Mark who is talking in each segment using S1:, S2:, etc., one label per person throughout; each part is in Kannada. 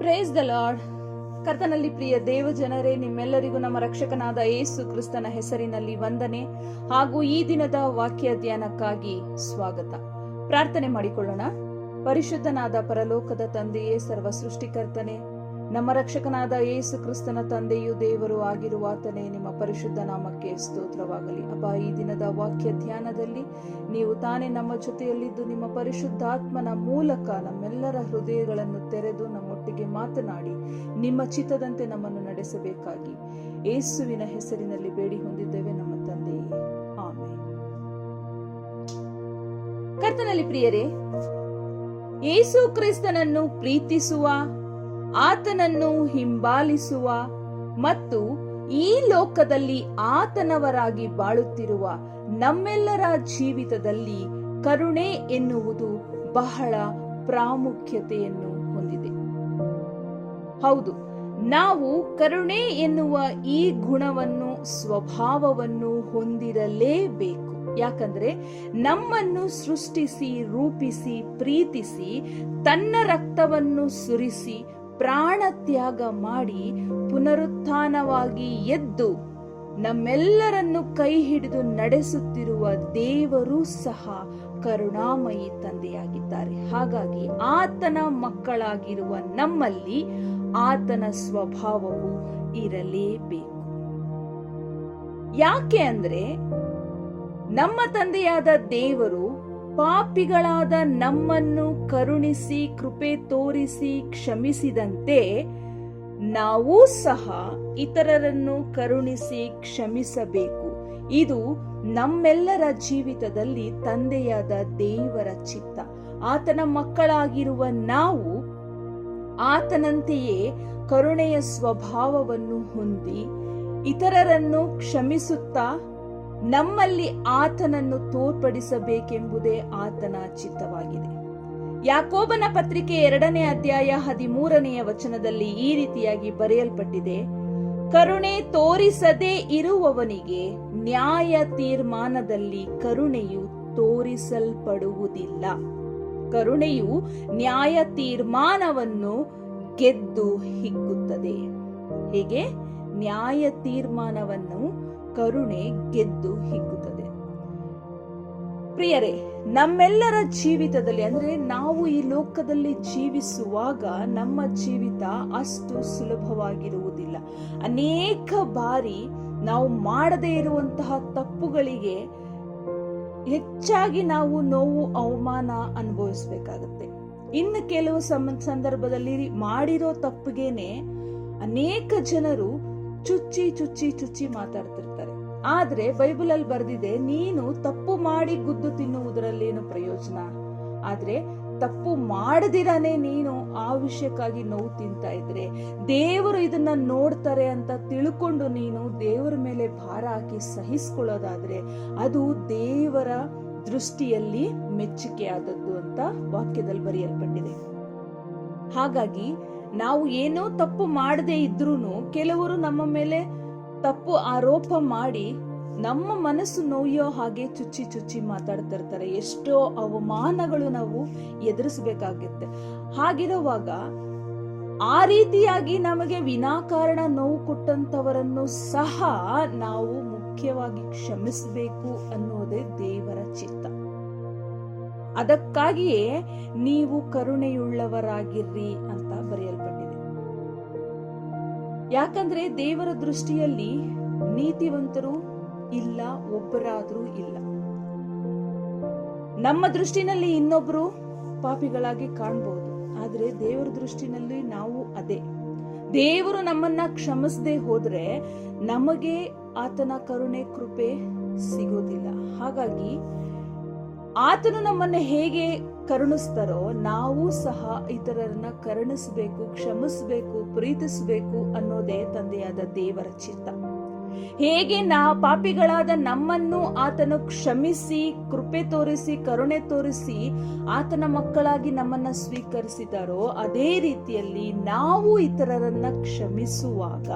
S1: Praise the lord. ಕರ್ತನಲ್ಲಿ ಪ್ರಿಯ ದೇವ ಜನರೇ, ನಿಮ್ಮೆಲ್ಲರಿಗೂ ನಮ್ಮ ರಕ್ಷಕನಾದ ಯೇಸು ಕ್ರಿಸ್ತನ ಹೆಸರಿನಲ್ಲಿ ವಂದನೆ ಹಾಗೂ ಈ ದಿನದ ವಾಕ್ಯ ಧ್ಯಾನಕ್ಕಾಗಿ ಸ್ವಾಗತ. ಪ್ರಾರ್ಥನೆ ಮಾಡಿಕೊಳ್ಳೋಣ. ಪರಿಶುದ್ಧನಾದ ಪರಲೋಕದ ತಂದೆಯೇ, ಸರ್ವ ಸೃಷ್ಟಿಕರ್ತನೆ, ನಮ್ಮ ರಕ್ಷಕನಾದ ಯೇಸು ಕ್ರಿಸ್ತನ ತಂದೆಯು ದೇವರು ಆಗಿರುವಾತನೇ, ನಿಮ್ಮ ಪರಿಶುದ್ಧ ನಾಮಕ್ಕೆ ಸ್ತೋತ್ರವಾಗಲಿ. ಅಪ್ಪ, ಈ ದಿನದ ವಾಕ್ಯ ಧ್ಯಾನದಲ್ಲಿ ನೀವು ತಾನೇ ನಮ್ಮ ಜೊತೆಯಲ್ಲಿದ್ದು ನಿಮ್ಮ ಪರಿಶುದ್ಧಾತ್ಮನ ಮೂಲಕ ನಮ್ಮೆಲ್ಲರ ಹೃದಯಗಳನ್ನು ತೆರೆದು ನಮ್ಮೊಟ್ಟಿಗೆ ಮಾತನಾಡಿ ನಿಮ್ಮ ಚಿತ್ತದಂತೆ ನಮ್ಮನ್ನು ನಡೆಸಬೇಕಾಗಿ ಯೇಸುವಿನ ಹೆಸರಿನಲ್ಲಿ ಬೇಡಿ ಹೊಂದಿದ್ದೇವೆ ನಮ್ಮ ತಂದೆಯೇ, ಆಮೆನ್. ಕರ್ತನಲ್ಲಿ ಪ್ರಿಯರೇ, ಯೇಸು ಕ್ರಿಸ್ತನನ್ನು ಪ್ರೀತಿಸುವ, ಆತನನ್ನು ಹಿಂಬಾಲಿಸುವ ಮತ್ತು ಈ ಲೋಕದಲ್ಲಿ ಆತನವರಾಗಿ ಬಾಳುತ್ತಿರುವ ನಮ್ಮೆಲ್ಲರ ಜೀವಿತದಲ್ಲಿ ಕರುಣೆ ಎನ್ನುವುದು ಬಹಳ ಪ್ರಾಮುಖ್ಯತೆಯನ್ನು ಹೊಂದಿದೆ. ಹೌದು, ನಾವು ಕರುಣೆ ಎನ್ನುವ ಈ ಗುಣವನ್ನು, ಸ್ವಭಾವವನ್ನು ಹೊಂದಿರಲೇಬೇಕು. ಯಾಕಂದ್ರೆ ನಮ್ಮನ್ನು ಸೃಷ್ಟಿಸಿ, ರೂಪಿಸಿ, ಪ್ರೀತಿಸಿ, ತನ್ನ ರಕ್ತವನ್ನು ಸುರಿಸಿ, ಪ್ರಾಣ ತ್ಯಾಗ ಮಾಡಿ, ಪುನರುತ್ಥಾನವಾಗಿ ಎದ್ದು ನಮ್ಮೆಲ್ಲರನ್ನು ಕೈ ಹಿಡಿದು ನಡೆಸುತ್ತಿರುವ ದೇವರು ಸಹ ಕರುಣಾಮಯಿ ತಂದೆಯಾಗಿದ್ದಾರೆ. ಹಾಗಾಗಿ ಆತನ ಮಕ್ಕಳಾಗಿರುವ ನಮ್ಮಲ್ಲಿ ಆತನ ಸ್ವಭಾವವು ಇರಲೇಬೇಕು. ಯಾಕೆ ಅಂದ್ರೆ ನಮ್ಮ ತಂದೆಯಾದ ದೇವರು ಪಾಪಿಗಳಾದ ನಮ್ಮನ್ನು ಕರುಣಿಸಿ, ಕೃಪೆ ತೋರಿಸಿ, ಕ್ಷಮಿಸಿದಂತೆ ನಾವೂ ಸಹ ಇತರರನ್ನು ಕರುಣಿಸಿ ಕ್ಷಮಿಸಬೇಕು. ಇದು ನಮ್ಮೆಲ್ಲರ ಜೀವಿತದಲ್ಲಿ ತಂದೆಯಾದ ದೇವರ ಚಿತ್ತ. ಆತನ ಮಕ್ಕಳಾಗಿರುವ ನಾವು ಆತನಂತೆಯೇ ಕರುಣೆಯ ಸ್ವಭಾವವನ್ನು ಹೊಂದಿ ಇತರರನ್ನು ಕ್ಷಮಿಸುತ್ತಾ ನಮ್ಮಲ್ಲಿ ಆತನನ್ನು ತೋರ್ಪಡಿಸಬೇಕೆಂಬುದೇ ಆತನ ಚಿತ್ತವಾಗಿದೆ. ಯಾಕೋಬನ ಪತ್ರಿಕೆ 2ನೇ ಅಧ್ಯಾಯ 13ನೇ ವಚನದಲ್ಲಿ ಈ ರೀತಿಯಾಗಿ ಬರೆಯಲ್ಪಟ್ಟಿದೆ: ಕರುಣೆ ತೋರಿಸದೇ ಇರುವವನಿಗೆ ನ್ಯಾಯ ತೀರ್ಮಾನದಲ್ಲಿ ಕರುಣೆಯು ತೋರಿಸಲ್ಪಡುವುದಿಲ್ಲ. ಕರುಣೆಯು ನ್ಯಾಯ ತೀರ್ಮಾನವನ್ನು ಗೆದ್ದು ಹಿಗ್ಗುತ್ತದೆ. ಹೇಗೆ? ನ್ಯಾಯ ತೀರ್ಮಾನವನ್ನು ಕರುಣೆ ಗೆದ್ದು ಹಿಗ್ಗುತ್ತದೆ. ಪ್ರಿಯರೇ, ನಮ್ಮೆಲ್ಲರ ಜೀವಿತದಲ್ಲಿ, ಅಂದ್ರೆ ನಾವು ಈ ಲೋಕದಲ್ಲಿ ಜೀವಿಸುವಾಗ ನಮ್ಮ ಜೀವಿತ ಅಷ್ಟು ಸುಲಭವಾಗಿರುವುದಿಲ್ಲ. ಅನೇಕ ಬಾರಿ ನಾವು ಮಾಡದೇ ಇರುವಂತಹ ತಪ್ಪುಗಳಿಗೆ ಹೆಚ್ಚಾಗಿ ನಾವು ನೋವು, ಅವಮಾನ ಅನುಭವಿಸಬೇಕಾಗುತ್ತೆ. ಇನ್ನು ಕೆಲವು ಸಂದರ್ಭದಲ್ಲಿ ಮಾಡಿರೋ ತಪ್ಪಿಗೇನೆ ಅನೇಕ ಜನರು ಚುಚ್ಚಿ ಮಾತಾಡ್ತಿರ್ತಾರೆ. ಆದ್ರೆ ಬೈಬಲ್ ಅಲ್ಲಿ ಬರ್ದಿದೆ, ನೀನು ತಪ್ಪು ಮಾಡಿ ಗುದ್ದು ತಿನ್ನುವುದರಲ್ಲೇನು ಪ್ರಯೋಜನ, ಆದ್ರೆ ತಪ್ಪು ಮಾಡದಿರನೆ ನೀನು ಆ ವಿಷಯಕ್ಕಾಗಿ ನೋವು ತಿಂತಾ ಇದ್ರೆ ದೇವರು ಇದನ್ನ ನೋಡ್ತಾರೆ ಅಂತ ತಿಳ್ಕೊಂಡು ನೀನು ದೇವರ ಮೇಲೆ ಭಾರ ಹಾಕಿ ಸಹಿಸಿಕೊಳ್ಳೋದಾದ್ರೆ ಅದು ದೇವರ ದೃಷ್ಟಿಯಲ್ಲಿ ಮೆಚ್ಚುಗೆಯಾದದ್ದು ಅಂತ ವಾಕ್ಯದಲ್ಲಿ ಬರೆಯಲ್ಪಟ್ಟಿದೆ. ಹಾಗಾಗಿ ನಾವು ಏನೋ ತಪ್ಪು ಮಾಡದೇ ಇದ್ರೂನು ಕೆಲವರು ನಮ್ಮ ಮೇಲೆ ತಪ್ಪು ಆರೋಪ ಮಾಡಿ ನಮ್ಮ ಮನಸ್ಸು ನೋಯೋ ಹಾಗೆ ಚುಚ್ಚಿ ಮಾತಾಡ್ತಿರ್ತಾರೆ. ಎಷ್ಟೋ ಅವಮಾನಗಳು ನಾವು ಎದುರಿಸಬೇಕಾಗುತ್ತೆ. ಹಾಗಿರುವಾಗ ಆ ರೀತಿಯಾಗಿ ನಮಗೆ ವಿನಾಕಾರಣ ನೋವು ಕೊಟ್ಟಂತವರನ್ನು ಸಹ ನಾವು ಮುಖ್ಯವಾಗಿ ಕ್ಷಮಿಸಬೇಕು ಅನ್ನೋದೇ ದೇವರ ಚಿತ್ತ. ಅದಕ್ಕಾಗಿಯೇ ನೀವು ಕರುಣೆಯುಳ್ಳವರಾಗಿರ್ರಿ ಅಂತ ಬರೆಯಲ್ಪಟ್ಟಿದೆ. ಯಾಕಂದ್ರೆ ದೇವರ ದೃಷ್ಟಿಯಲ್ಲಿ ನೀತಿವಂತರು ಇಲ್ಲ, ಒಬ್ಬರಾದ್ರೂ ಇಲ್ಲ. ನಮ್ಮ ದೃಷ್ಟಿನಲ್ಲಿ ಇನ್ನೊಬ್ರು ಪಾಪಿಗಳಾಗಿ ಕಾಣಬಹುದು, ಆದ್ರೆ ದೇವರ ದೃಷ್ಟಿನಲ್ಲಿ ನಾವು ಅದೇ. ದೇವರು ನಮ್ಮನ್ನ ಕ್ಷಮಿಸದೆ ಹೋದ್ರೆ ನಮಗೆ ಆತನ ಕರುಣೆ, ಕೃಪೆ ಸಿಗೋದಿಲ್ಲ. ಹಾಗಾಗಿ ಆತನು ನಮ್ಮನ್ನ ಹೇಗೆ ಕರುಣಿಸ್ತಾರೋ ನಾವು ಸಹ ಇತರರನ್ನ ಕರುಣಿಸಬೇಕು, ಕ್ಷಮಿಸಬೇಕು, ಪ್ರೀತಿಸಬೇಕು ಅನ್ನೋದೇ ತಂದೆಯಾದ ದೇವರ ಚಿತ್ತ. ಹೇಗೆ ಪಾಪಿಗಳಾದ ನಮ್ಮನ್ನು ಆತನು ಕ್ಷಮಿಸಿ, ಕೃಪೆ ತೋರಿಸಿ, ಕರುಣೆ ತೋರಿಸಿ ಆತನ ಮಕ್ಕಳಾಗಿ ನಮ್ಮನ್ನ ಸ್ವೀಕರಿಸಿದಾರೋ ಅದೇ ರೀತಿಯಲ್ಲಿ ನಾವು ಇತರರನ್ನ ಕ್ಷಮಿಸುವಾಗ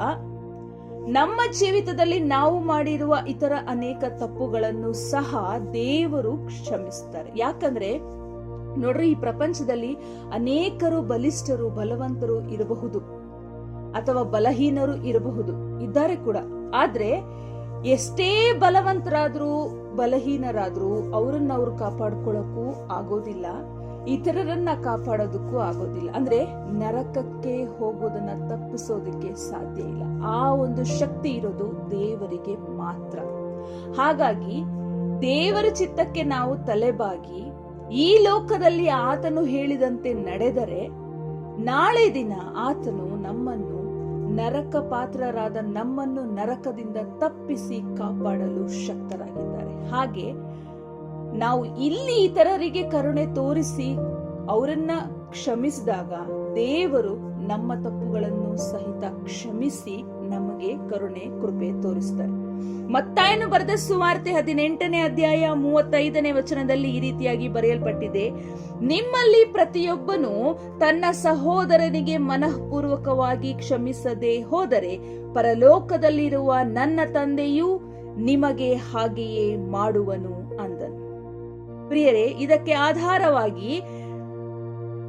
S1: ನಮ್ಮ ಜೀವಿತದಲ್ಲಿ ನಾವು ಮಾಡಿರುವ ಇತರ ಅನೇಕ ತಪ್ಪುಗಳನ್ನು ಸಹ ದೇವರು ಕ್ಷಮಿಸ್ತಾರೆ. ಯಾಕಂದ್ರೆ ನೋಡ್ರಿ, ಈ ಪ್ರಪಂಚದಲ್ಲಿ ಅನೇಕರು ಬಲಿಷ್ಠರು, ಬಲವಂತರು ಇರಬಹುದು, ಅಥವಾ ಬಲಹೀನರು ಇರಬಹುದು, ಇದ್ದಾರೆ ಕೂಡ. ಆದ್ರೆ ಎಷ್ಟೇ ಬಲವಂತರಾದ್ರೂ ಬಲಹೀನರಾದ್ರೂ ಅವರನ್ನ ಅವ್ರು ಕಾಪಾಡ್ಕೊಳ್ಳಕ್ಕೂ ಆಗೋದಿಲ್ಲ, ಇತರರನ್ನ ಕಾಪಾಡೋದಕ್ಕೂ ಆಗೋದಿಲ್ಲ. ಅಂದ್ರೆ ನರಕಕ್ಕೆ ಹೋಗೋದನ್ನ ತಪ್ಪಿಸೋದಕ್ಕೆ ಸಾಧ್ಯ ಇಲ್ಲ. ಆ ಒಂದು ಶಕ್ತಿ ಇರೋದು ದೇವರಿಗೆ ಮಾತ್ರ. ಹಾಗಾಗಿ ದೇವರ ಚಿತ್ತಕ್ಕೆ ನಾವು ತಲೆಬಾಗಿ ಈ ಲೋಕದಲ್ಲಿ ಆತನು ಹೇಳಿದಂತೆ ನಡೆದರೆ ನಾಳೆ ದಿನ ಆತನು ನಮ್ಮನ್ನು, ನರಕ ಪಾತ್ರರಾದ ನಮ್ಮನ್ನು ನರಕದಿಂದ ತಪ್ಪಿಸಿ ಕಾಪಾಡಲು ಶಕ್ತರಾಗಿದ್ದಾರೆ. ಹಾಗೆ ನಾವು ಇಲ್ಲಿ ಇತರರಿಗೆ ಕರುಣೆ ತೋರಿಸಿ ಅವರನ್ನ ಕ್ಷಮಿಸಿದಾಗ ದೇವರು ನಮ್ಮ ತಪ್ಪುಗಳನ್ನು ಸಹಿತ ಕ್ಷಮಿಸಿ ನಮಗೆ ಕರುಣೆ, ಕೃಪೆ ತೋರಿಸ್ತಾರೆ. ಮತ್ತಾಯನು ಬರೆದ ಸುವಾರ್ತೆ 18ನೇ ಅಧ್ಯಾಯ 35ನೇ ವಚನದಲ್ಲಿ ಈ ರೀತಿಯಾಗಿ ಬರೆಯಲ್ಪಟ್ಟಿದೆ, ನಿಮ್ಮಲ್ಲಿ ಪ್ರತಿಯೊಬ್ಬನು ತನ್ನ ಸಹೋದರನಿಗೆ ಮನಃಪೂರ್ವಕವಾಗಿ ಕ್ಷಮಿಸದೆ ಹೋದರೆ ಪರಲೋಕದಲ್ಲಿರುವ ನನ್ನ ತಂದೆಯೂ ನಿಮಗೆ ಹಾಗೆಯೇ ಮಾಡುವನು ಅಂದನು. ಪ್ರಿಯರೇ, ಇದಕ್ಕೆ ಆಧಾರವಾಗಿ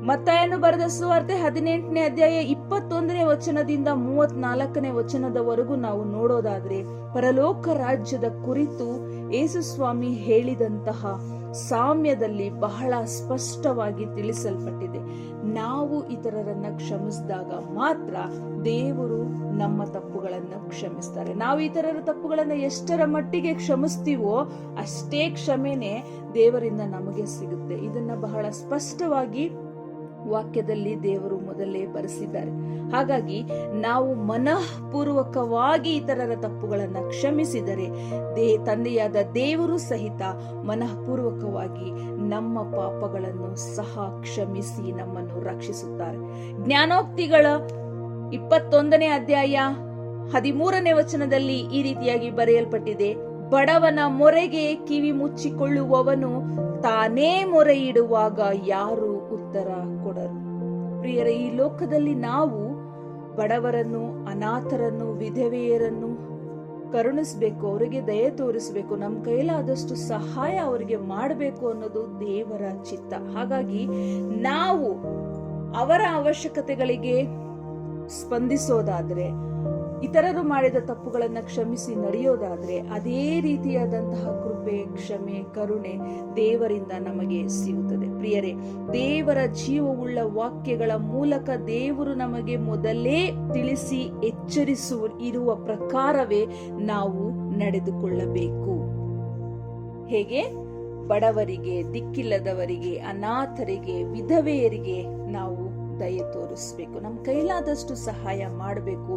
S1: ಮತ್ತಾಯನು ಬರೆದ ಸುವಾರ್ತೆ 18ನೇ ಅಧ್ಯಾಯ 21ನೇ ವಚನದಿಂದ 34ನೇ ವಚನದವರೆಗೂ ನಾವು ನೋಡೋದಾದ್ರೆ ಪರಲೋಕ ರಾಜ್ಯದ ಕುರಿತು ಯೇಸು ಸ್ವಾಮಿ ಹೇಳಿದಂತಹ ಸಾಮ್ಯದಲ್ಲಿ ಬಹಳ ಸ್ಪಷ್ಟವಾಗಿ ತಿಳಿಸಲ್ಪಟ್ಟಿದೆ. ನಾವು ಇತರರನ್ನ ಕ್ಷಮಿಸಿದಾಗ ಮಾತ್ರ ದೇವರು ನಮ್ಮ ತಪ್ಪುಗಳನ್ನ ಕ್ಷಮಿಸ್ತಾರೆ. ನಾವು ಇತರರ ತಪ್ಪುಗಳನ್ನ ಎಷ್ಟರ ಮಟ್ಟಿಗೆ ಕ್ಷಮಿಸ್ತೀವೋ ಅಷ್ಟೇ ಕ್ಷಮೆನೆ ದೇವರಿಂದ ನಮಗೆ ಸಿಗುತ್ತೆ. ಇದನ್ನ ಬಹಳ ಸ್ಪಷ್ಟವಾಗಿ ವಾಕ್ಯದಲ್ಲಿ ದೇವರು ಮೊದಲೇ ಬರೆಸಿದ್ದಾರೆ. ಹಾಗಾಗಿ ನಾವು ಮನಃಪೂರ್ವಕವಾಗಿ ಇತರರ ತಪ್ಪುಗಳನ್ನ ಕ್ಷಮಿಸಿದರೆ ತಂದೆಯಾದ ದೇವರು ಸಹಿತ ಮನಃಪೂರ್ವಕವಾಗಿ ನಮ್ಮ ಪಾಪಗಳನ್ನು ಸಹ ಕ್ಷಮಿಸಿ ನಮ್ಮನ್ನು ರಕ್ಷಿಸುತ್ತಾರೆ. ಜ್ಞಾನೋಕ್ತಿಗಳ 21ನೇ ಅಧ್ಯಾಯ 13ನೇ ವಚನದಲ್ಲಿ ಈ ರೀತಿಯಾಗಿ ಬರೆಯಲ್ಪಟ್ಟಿದೆ, ಬಡವನ ಮೊರೆಗೆ ಕಿವಿ ಮುಚ್ಚಿಕೊಳ್ಳುವವನು ತಾನೇ ಮೊರೆ ಇಡುವಾಗ ಯಾರು ಉತ್ತರ ಕೊಡರು. ಪ್ರಿಯರೇ, ಈ ಲೋಕದಲ್ಲಿ ನಾವು ಬಡವರನ್ನು, ಅನಾಥರನ್ನು, ವಿಧವೆಯರನ್ನು ಕರುಣಿಸಬೇಕು, ಅವರಿಗೆ ದಯೆ ತೋರಿಸಬೇಕು, ನಮ್ಮ ಕೈಲಾದಷ್ಟು ಸಹಾಯ ಅವರಿಗೆ ಮಾಡಬೇಕು ಅನ್ನೋದು ದೇವರ ಚಿತ್ತ. ಹಾಗಾಗಿ ನಾವು ಅವರ ಅವಶ್ಯಕತೆಗಳಿಗೆ ಸ್ಪಂದಿಸೋದಾದ್ರೆ, ಇತರರು ಮಾಡಿದ ತಪ್ಪುಗಳನ್ನ ಕ್ಷಮಿಸಿ ನಡೆಯೋದಾದ್ರೆ ಅದೇ ರೀತಿಯಾದಂತಹ ಕೃಪೆ, ಕ್ಷಮೆ, ಕರುಣೆ ದೇವರಿಂದ ನಮಗೆ ಸಿಗುತ್ತದೆ. ಪ್ರಿಯರೇ, ದೇವರ ಜೀವವುಳ್ಳ ವಾಕ್ಯಗಳ ಮೂಲಕ ದೇವರು ನಮಗೆ ಮೊದಲೇ ತಿಳಿಸಿ ಇರುವ ಪ್ರಕಾರವೇ ನಾವು ನಡೆದುಕೊಳ್ಳಬೇಕು. ಹೇಗೆ? ಬಡವರಿಗೆ, ದಿಕ್ಕಿಲ್ಲದವರಿಗೆ, ಅನಾಥರಿಗೆ, ವಿಧವೆಯರಿಗೆ ನಾವು ದಯೆ ತೋರಿಸಬೇಕು, ನಮ್ಮ ಕೈಲಾದಷ್ಟು ಸಹಾಯ ಮಾಡಬೇಕು.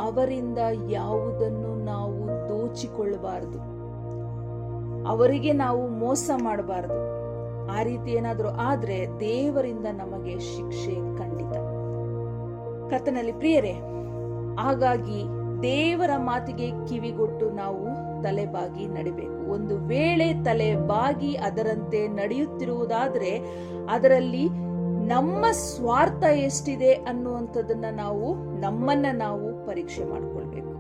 S1: ಅವರಿಂದ ಯಾವುದನ್ನು ನಾವು ದೋಚಿಕೊಳ್ಳಬಾರದು, ಅವರಿಗೆ ನಾವು ಮೋಸ ಮಾಡಬಾರದು. ಆ ರೀತಿ ಏನಾದರೂ ಆದ್ರೆ ದೇವರಿಂದ ನಮಗೆ ಶಿಕ್ಷೆ ಖಂಡಿತ. ಕರ್ತನಲ್ಲಿ ಪ್ರಿಯರೇ, ಹಾಗಾಗಿ ದೇವರ ಮಾತಿಗೆ ಕಿವಿಗೊಟ್ಟು ನಾವು ತಲೆಬಾಗಿ ನಡಿಬೇಕು. ಒಂದು ವೇಳೆ ತಲೆಬಾಗಿ ಅದರಂತೆ ನಡೆಯುತ್ತಿರುವುದಾದ್ರೆ ಅದರಲ್ಲಿ ನಮ್ಮ ಸ್ವಾರ್ಥ ಎಷ್ಟಿದೆ ಅನ್ನುವಂಥದ್ದನ್ನ ನಮ್ಮನ್ನ ನಾವು ಪರೀಕ್ಷೆ ಮಾಡ್ಕೊಳ್ಬೇಕು.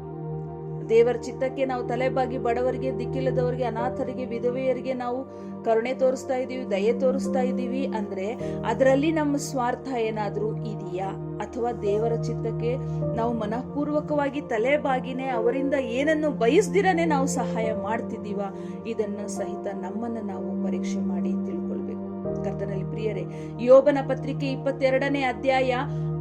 S1: ದೇವರ ಚಿತ್ತಕ್ಕೆ ನಾವು ತಲೆಬಾಗಿ ಬಡವರಿಗೆ, ದಿಕ್ಕಿಲ್ಲದವರಿಗೆ, ಅನಾಥರಿಗೆ, ವಿಧವೆಯರಿಗೆ ನಾವು ಕರುಣೆ ತೋರಿಸ್ತಾ ಇದೀವಿ, ದಯೆ ತೋರಿಸ್ತಾ ಇದೀವಿ ಅಂದ್ರೆ ಅದರಲ್ಲಿ ನಮ್ಮ ಸ್ವಾರ್ಥ ಏನಾದ್ರೂ ಇದೆಯಾ? ಅಥವಾ ದೇವರ ಚಿತ್ತಕ್ಕೆ ನಾವು ಮನಃಪೂರ್ವಕವಾಗಿ ತಲೆಬಾಗಿನೇ ಅವರಿಂದ ಏನನ್ನು ಬಯಸ್ದಿರನೆ ನಾವು ಸಹಾಯ ಮಾಡ್ತಿದ್ದೀವ? ಇದನ್ನ ಸಹಿತ ನಮ್ಮನ್ನ ನಾವು ಪರೀಕ್ಷೆ ಮಾಡಿ ತಿಳ್ಕೊಳ್ಬೇಕು. ಕರ್ತನಲ್ಲಿ ಪ್ರಿಯರೇ, ಯೋಬನ ಪತ್ರಿಕೆ 22ನೇ ಅಧ್ಯಾಯ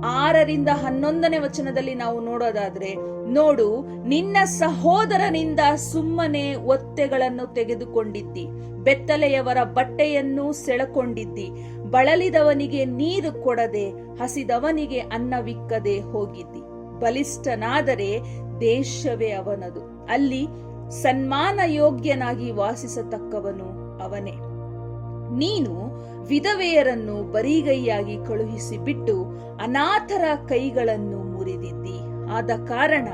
S1: 6ರಿಂದ 11ನೇ ವಚನದಲ್ಲಿ ನಾವು ನೋಡೋದಾದ್ರೆ, ನೋಡು, ನಿನ್ನ ಸಹೋದರನಿಂದ ಸುಮ್ಮನೆ ಒತ್ತೆಗಳನ್ನು ತೆಗೆದುಕೊಂಡಿದ್ದಿ, ಬೆತ್ತಲೆಯವರ ಬಟ್ಟೆಯನ್ನು ಸೆಳೆಕೊಂಡಿದ್ದಿ, ಬಳಲಿದವನಿಗೆ ನೀರು ಕೊಡದೆ, ಹಸಿದವನಿಗೆ ಅನ್ನವಿಕ್ಕದೆ ಹೋಗಿದ್ದಿ. ಬಲಿಷ್ಠನಾದರೆ ದೇಶವೇ ಅವನದು, ಅಲ್ಲಿ ಸನ್ಮಾನ ಯೋಗ್ಯನಾಗಿ ವಾಸಿಸತಕ್ಕವನು ಅವನೇ. ನೀನು ವಿಧವೆಯರನ್ನು ಬರಿಗೈಯಾಗಿ ಕಳುಹಿಸಿ ಬಿಟ್ಟು ಅನಾಥರ ಕೈಗಳನ್ನು ಮುರಿದಿದ್ದಿ. ಆದ ಕಾರಣ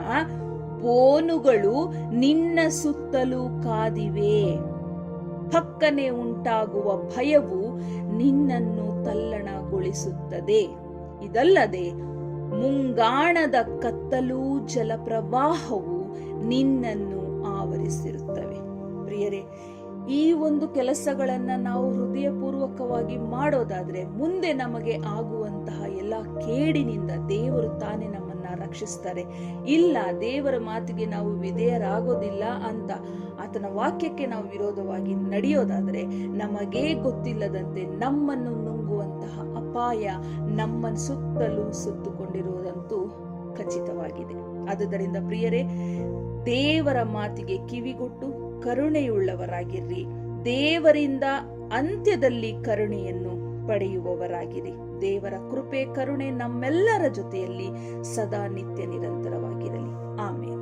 S1: ಬೋನುಗಳು ನಿನ್ನ ಸುತ್ತಲೂ ಕಾದಿವೆ. ಪಕ್ಕನೆ ಉಂಟಾಗುವ ಭಯವು ನಿನ್ನನ್ನು ತಲ್ಲಣಗೊಳಿಸುತ್ತದೆ. ಇದಲ್ಲದೆ ಮುಂಗಾಣದ ಕತ್ತಲೂ ಜಲಪ್ರವಾಹವು ನಿನ್ನನ್ನು ಆವರಿಸಿರುತ್ತವೆ. ಪ್ರಿಯರೇ, ಈ ಒಂದು ಕೆಲಸಗಳನ್ನ ನಾವು ಹೃದಯಪೂರ್ವಕವಾಗಿ ಮಾಡೋದಾದ್ರೆ ಮುಂದೆ ನಮಗೆ ಆಗುವಂತಹ ಎಲ್ಲ ಕೇಡಿನಿಂದ ದೇವರು ತಾನೇ ನಮ್ಮನ್ನ ರಕ್ಷಿಸ್ತಾರೆ. ಇಲ್ಲ, ದೇವರ ಮಾತಿಗೆ ನಾವು ವಿಧೇಯರಾಗೋದಿಲ್ಲ ಅಂತ ಆತನ ವಾಕ್ಯಕ್ಕೆ ನಾವು ವಿರೋಧವಾಗಿ ನಡೆಯೋದಾದ್ರೆ ನಮಗೇ ಗೊತ್ತಿಲ್ಲದಂತೆ ನಮ್ಮನ್ನು ನುಂಗುವಂತಹ ಅಪಾಯ ನಮ್ಮ ಸುತ್ತಲೂ ಸುತ್ತುಕೊಂಡಿರುವುದಂತೂ ಖಚಿತವಾಗಿದೆ. ಆದುದರಿಂದ ಪ್ರಿಯರೇ, ದೇವರ ಮಾತಿಗೆ ಕಿವಿಗೊಟ್ಟು ಕರುಣೆಯುಳ್ಳವರಾಗಿರ್ರಿ. ದೇವರಿಂದ ಅಂತ್ಯದಲ್ಲಿ ಕರುಣೆಯನ್ನು ಪಡೆಯುವವರಾಗಿರಿ. ದೇವರ ಕೃಪೆ ಕರುಣೆ ನಮ್ಮೆಲ್ಲರ ಜೊತೆಯಲ್ಲಿ ಸದಾ ನಿತ್ಯ ನಿರಂತರವಾಗಿರಲಿ. ಆಮೇಲೆ